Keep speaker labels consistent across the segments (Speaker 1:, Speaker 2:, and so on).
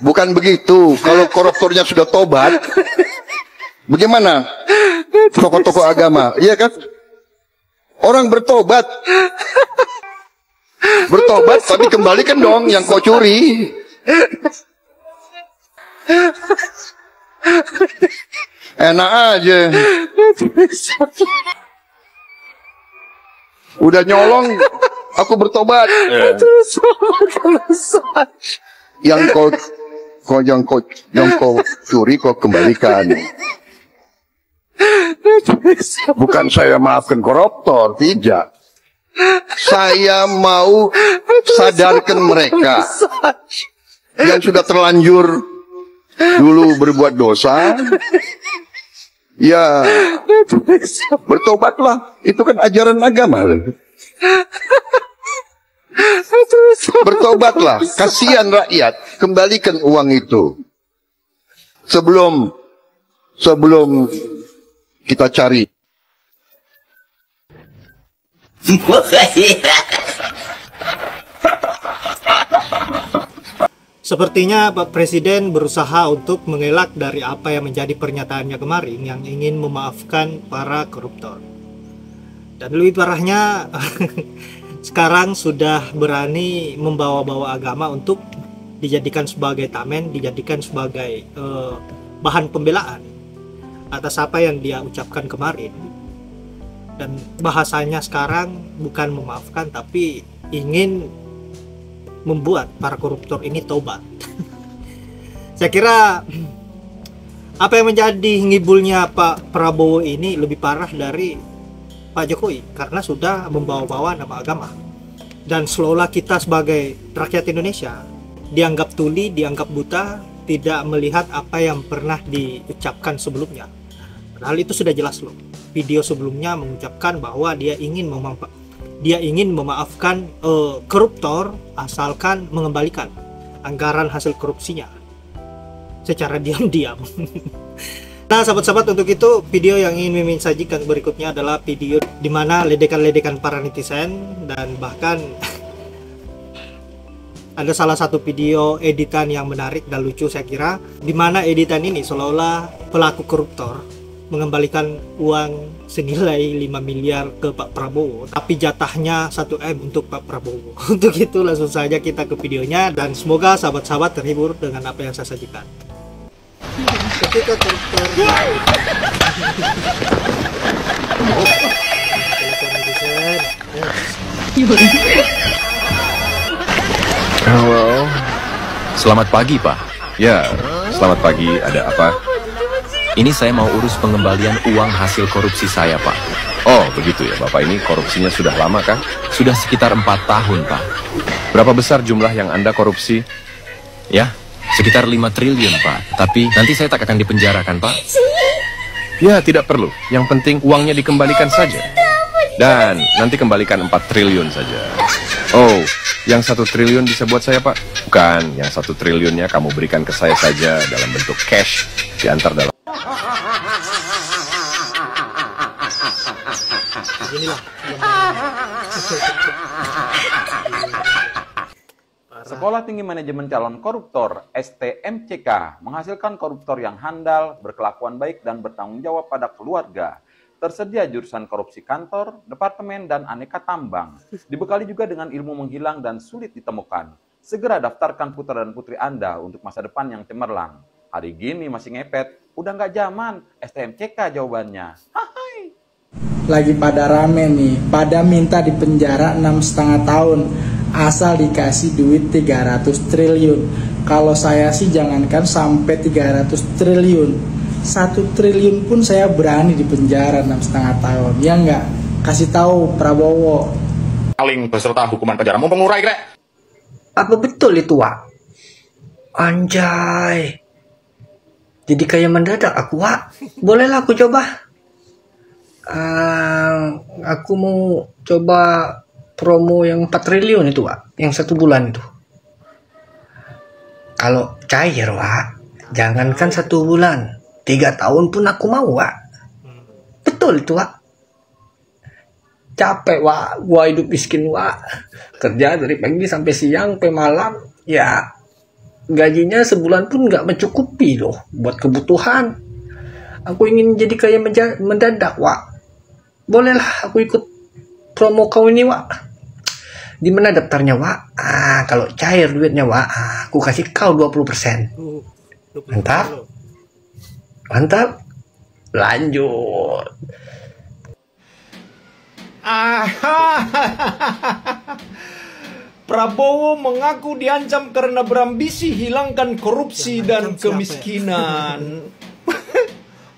Speaker 1: Bukan begitu. Kalau koruptornya sudah tobat, bagaimana tokoh-tokoh agama? Iya kan? Orang bertobat, tapi kembalikan dong yang kau curi. Enak aja. Udah nyolong, aku bertobat. Yang kau curi kau kembalikan. Bukan saya maafkan koruptor, tidak. Saya mau sadarkan mereka yang sudah terlanjur dulu berbuat dosa. Ya, bertobatlah. Itu kan ajaran agama. Bertobatlah, kasihan rakyat, kembalikan uang itu. Sebelum kita cari.
Speaker 2: Sepertinya Pak Presiden berusaha untuk mengelak dari apa yang menjadi pernyataannya kemarin yang ingin memaafkan para koruptor. Dan lebih parahnya sekarang sudah berani membawa-bawa agama untuk dijadikan sebagai tamen, dijadikan sebagai bahan pembelaan atas apa yang dia ucapkan kemarin. Dan bahasanya sekarang bukan memaafkan tapi ingin membuat para koruptor ini tobat. Saya kira apa yang menjadi ngibulnya Pak Prabowo ini lebih parah dari Pak Jokowi karena sudah membawa-bawa nama agama. Dan seolah kita sebagai rakyat Indonesia dianggap tuli, dianggap buta, tidak melihat apa yang pernah diucapkan sebelumnya. Padahal itu sudah jelas loh. Video sebelumnya mengucapkan bahwa dia ingin memaafkan koruptor asalkan mengembalikan anggaran hasil korupsinya secara diam-diam. Nah sahabat-sahabat, untuk itu video yang ingin Mimin sajikan berikutnya adalah video dimana ledekan-ledekan para netizen, dan bahkan ada salah satu video editan yang menarik dan lucu saya kira, dimana editan ini seolah-olah pelaku koruptor mengembalikan uang senilai 5 miliar ke Pak Prabowo, tapi jatahnya 1 M untuk Pak Prabowo. Untuk itu langsung saja kita ke videonya, dan semoga sahabat-sahabat terhibur dengan apa yang saya sajikan. Ketika koruptor
Speaker 3: Halo, selamat pagi Pak. Ya, selamat pagi. Ada apa? Ini saya mau urus pengembalian uang hasil korupsi saya, Pak. Oh, begitu ya, Bapak ini korupsinya sudah lama kan? Sudah sekitar 4 tahun, Pak. Berapa besar jumlah yang Anda korupsi? Ya, sekitar 5 triliun, Pak. Tapi nanti saya tak akan dipenjarakan, Pak. Ya, tidak perlu. Yang penting uangnya dikembalikan saja. Dan nanti kembalikan 4 triliun saja. Oh, yang 1 triliun bisa buat saya, Pak? Bukan, yang 1 triliunnya kamu berikan ke saya saja dalam bentuk cash, diantar dalam.
Speaker 4: Sekolah Tinggi Manajemen Calon Koruptor (STMCK) menghasilkan koruptor yang handal, berkelakuan baik, dan bertanggung jawab pada keluarga. Tersedia jurusan korupsi kantor, departemen, dan aneka tambang. Dibekali juga dengan ilmu menghilang dan sulit ditemukan. Segera daftarkan putra dan putri Anda untuk masa depan yang cemerlang. Hari gini masih ngepet, udah nggak zaman, STMCK jawabannya. Hai.
Speaker 5: Lagi pada rame nih, pada minta dipenjara 6,5 tahun, asal dikasih duit 300 triliun. Kalau saya sih jangankan sampai 300 triliun, 1 triliun pun saya berani dipenjara 6,5 tahun. Ya enggak? Kasih tahu Prabowo.
Speaker 6: Paling beserta hukuman penjara mau pengurai, Grek.
Speaker 7: Apa betul itu, Wak? Anjay. Jadi kayak mendadak aku, Wak. Bolehlah aku coba. Aku mau coba promo yang 4 triliun itu, Wak. Yang 1 bulan itu. Kalau cair, Wak, jangankan 1 bulan, 3 tahun pun aku mau, Wak. Betul itu, Wak. Capek, Wak. Gua hidup miskin, Wak. Kerja dari pagi sampai siang, sampai malam. Ya, gajinya sebulan pun nggak mencukupi loh buat kebutuhan. Aku ingin jadi kaya mendadak, Wak. Bolehlah aku ikut promo kau ini, Wak. Di mana daftarnya, Wak? Kalau cair duitnya, Wak, aku kasih kau 20%. Mantap. Mantap. Lanjut.
Speaker 8: Prabowo mengaku diancam karena berambisi hilangkan korupsi dan kemiskinan.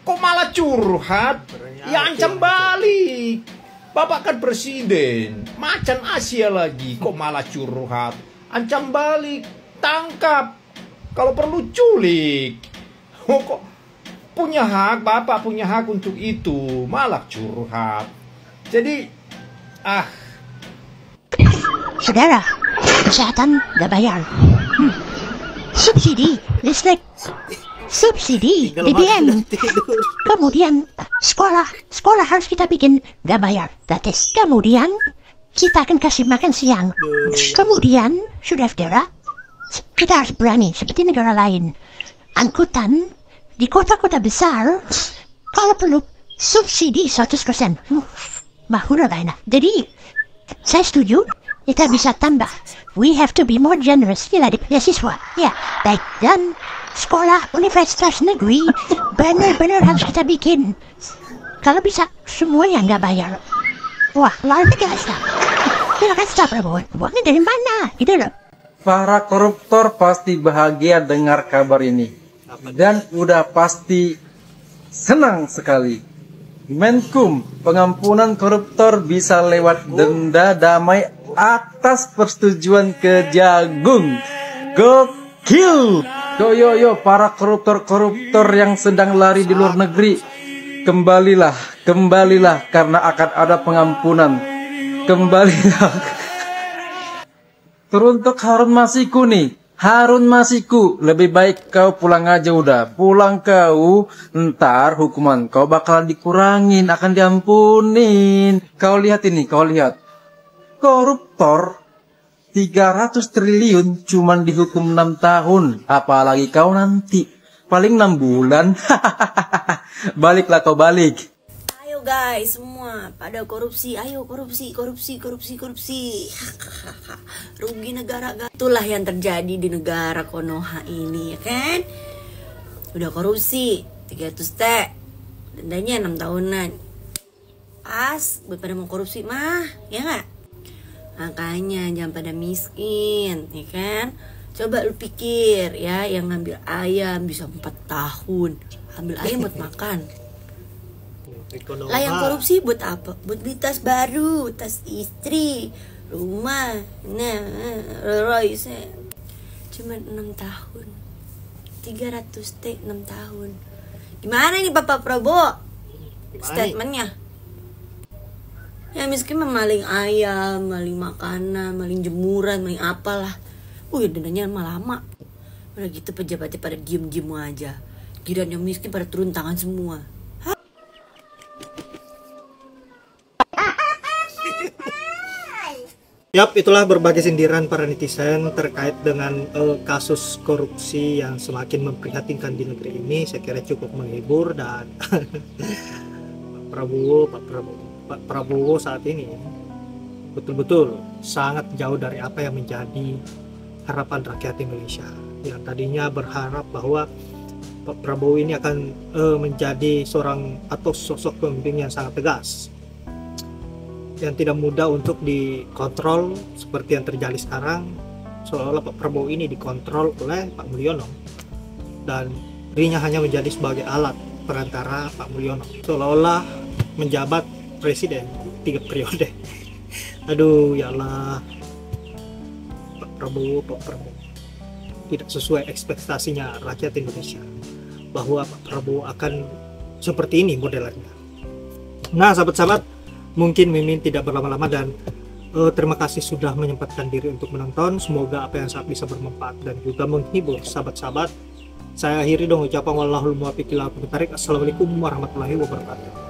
Speaker 8: Kok malah curhat? Ya ancam balik. Bapak kan presiden, macan Asia lagi, kok malah curhat? Ancam balik, tangkap. Kalau perlu culik. Kok punya hak, Bapak punya hak untuk itu, malah curhat. Jadi,
Speaker 9: Saudara, kesehatan gak bayar. Subsidi listrik, subsidi BBM. Kemudian sekolah harus kita bikin gak bayar gratis. Kemudian kita akan kasih makan siang. Kemudian saudara, kita harus berani seperti negara lain. Angkutan di kota-kota besar kalau perlu subsidi 100%. Mahura enak. Jadi saya setuju. Kita bisa tambah. We have to be more generous. Bila di beasiswa. Ya, baik. Dan sekolah universitas negeri benar-benar harus kita bikin. Kalau bisa, semua yang nggak bayar. Wah, luar biasa. Terima kasih, Pak Prabowo. Uangnya dari mana? Gitu loh.
Speaker 10: Para koruptor pasti bahagia dengar kabar ini. Dan udah pasti senang sekali. Menkum, pengampunan koruptor bisa lewat denda damai atas persetujuan Kejagung. Gokil. Yo, para koruptor yang sedang lari di luar negeri, kembalilah karena akan ada pengampunan. Kembalilah. Teruntuk Harun Masiku nih. Harun Masiku, lebih baik kau pulang aja udah. Pulang kau, ntar hukuman kau bakalan dikurangin, akan diampunin. Kau lihat ini, kau lihat. Koruptor 300 triliun cuman dihukum 6 tahun. Apalagi kau nanti, paling 6 bulan. Baliklah kau balik.
Speaker 11: Ayo guys, semua pada korupsi. Ayo korupsi. Rugi negara. Itulah yang terjadi di negara Konoha ini, ya kan? Udah korupsi 300 T, dendanya 6 tahunan. Pas buat pada mau korupsi mah, ya nggak? Makanya jangan pada miskin, ya kan? Coba lu pikir ya, yang ngambil ayam bisa 4 tahun. Ambil ayam buat makan. Lah yang korupsi buat apa? Buat beli tas baru, tas istri, rumah. Nah, Royce cuma 6 tahun. 300 T 6 tahun. Gimana nih Bapak Prabowo? Statementnya. Yang miskin memaling ayam, maling makanan, maling jemuran, maling apalah. Dendanya lama. Udah gitu pejabatnya pada diem-diem aja. Giliran yang miskin pada turun tangan semua.
Speaker 2: Yap, itulah berbagai sindiran para netizen terkait dengan kasus korupsi yang semakin memprihatinkan di negeri ini. Saya kira cukup menghibur dan Pak Prabowo saat ini betul-betul sangat jauh dari apa yang menjadi harapan rakyat Indonesia. Yang tadinya berharap bahwa Pak Prabowo ini akan menjadi seorang atau sosok pemimpin yang sangat tegas, yang tidak mudah untuk dikontrol seperti yang terjadi sekarang. Seolah-olah Pak Prabowo ini dikontrol oleh Pak Mulyono dan dirinya hanya menjadi sebagai alat perantara Pak Mulyono, seolah-olah menjabat presiden 3 periode. Aduh ya Allah, Pak Prabowo tidak sesuai ekspektasinya rakyat Indonesia bahwa Pak Prabowo akan seperti ini modelnya. Nah sahabat-sahabat, mungkin Mimin tidak berlama-lama dan terima kasih sudah menyempatkan diri untuk menonton. Semoga apa yang saat bisa bermanfaat dan juga menghibur sahabat-sahabat. Saya akhiri dong ucapan wallahul muwaffiq ila aqwamit thoriq. Assalamualaikum warahmatullahi wabarakatuh.